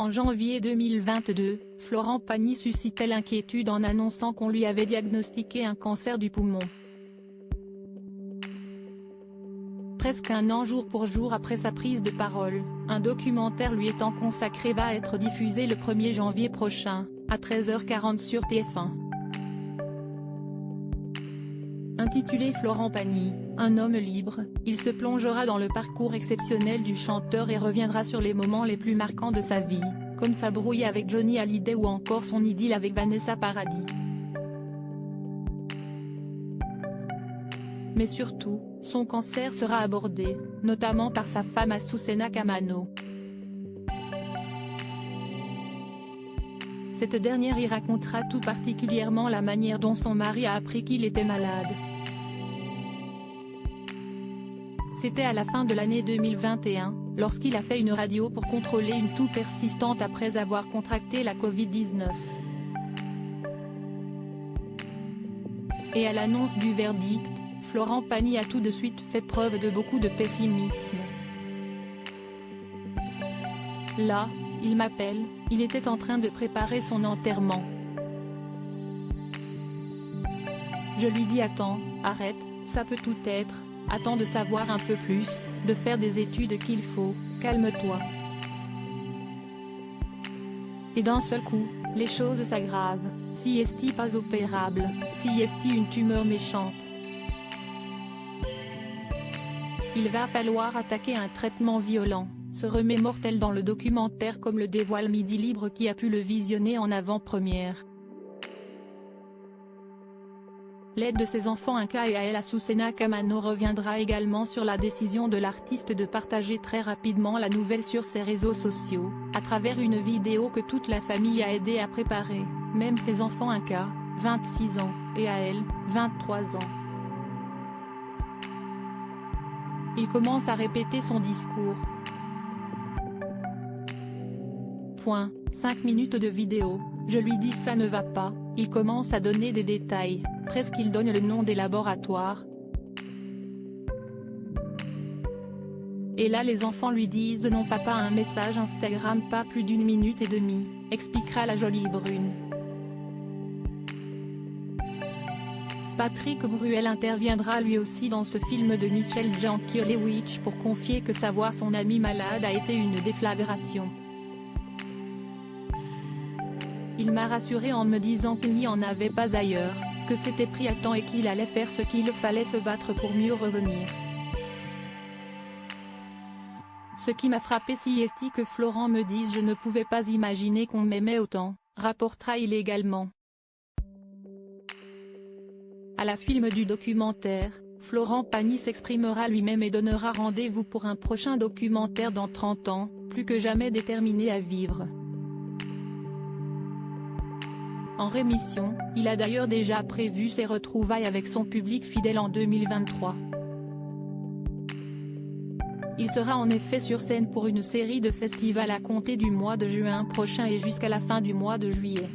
En janvier 2022, Florent Pagny suscitait l'inquiétude en annonçant qu'on lui avait diagnostiqué un cancer du poumon. Presque un an jour pour jour après sa prise de parole, un documentaire lui étant consacré va être diffusé le 1er janvier prochain, à 13h40 sur TF1. Intitulé Florent Pagny, un homme libre, il se plongera dans le parcours exceptionnel du chanteur et reviendra sur les moments les plus marquants de sa vie, comme sa brouille avec Johnny Hallyday ou encore son idylle avec Vanessa Paradis. Mais surtout, son cancer sera abordé, notamment par sa femme Azucena Camano. Cette dernière y racontera tout particulièrement la manière dont son mari a appris qu'il était malade. C'était à la fin de l'année 2021, lorsqu'il a fait une radio pour contrôler une toux persistante après avoir contracté la Covid-19. Et à l'annonce du verdict, Florent Pagny a tout de suite fait preuve de beaucoup de pessimisme. Là, il m'appelle, il était en train de préparer son enterrement. Je lui dis attends, arrête, ça peut tout être, attends de savoir un peu plus, de faire des études qu'il faut, calme-toi. Et d'un seul coup, les choses s'aggravent, si est-il pas opérable, si est-il une tumeur méchante. Il va falloir attaquer un traitement violent, se remémore-t-elle dans le documentaire comme le dévoile Midi Libre qui a pu le visionner en avant-première. L'aide de ses enfants Inca et Ael Azucena Camano reviendra également sur la décision de l'artiste de partager très rapidement la nouvelle sur ses réseaux sociaux, à travers une vidéo que toute la famille a aidé à préparer, même ses enfants Inca, 26 ans, et Ael, 23 ans. Il commence à répéter son discours. 5 minutes de vidéo, je lui dis ça ne va pas, il commence à donner des détails, presque il donne le nom des laboratoires. Et là les enfants lui disent non papa un message Instagram pas plus d'1 minute et demie, expliquera la jolie brune. Patrick Bruel interviendra lui aussi dans ce film de Michel Jankiewicz pour confier que savoir son ami malade a été une déflagration. Il m'a rassuré en me disant qu'il n'y en avait pas ailleurs, que c'était pris à temps et qu'il allait faire ce qu'il fallait se battre pour mieux revenir. Ce qui m'a frappé si est que Florent me dise je ne pouvais pas imaginer qu'on m'aimait autant, rapportera-il également. À la film du documentaire, Florent Pagny s'exprimera lui-même et donnera rendez-vous pour un prochain documentaire dans 30 ans, plus que jamais déterminé à vivre. En rémission, il a d'ailleurs déjà prévu ses retrouvailles avec son public fidèle en 2023. Il sera en effet sur scène pour une série de festivals à compter du mois de juin prochain et jusqu'à la fin du mois de juillet.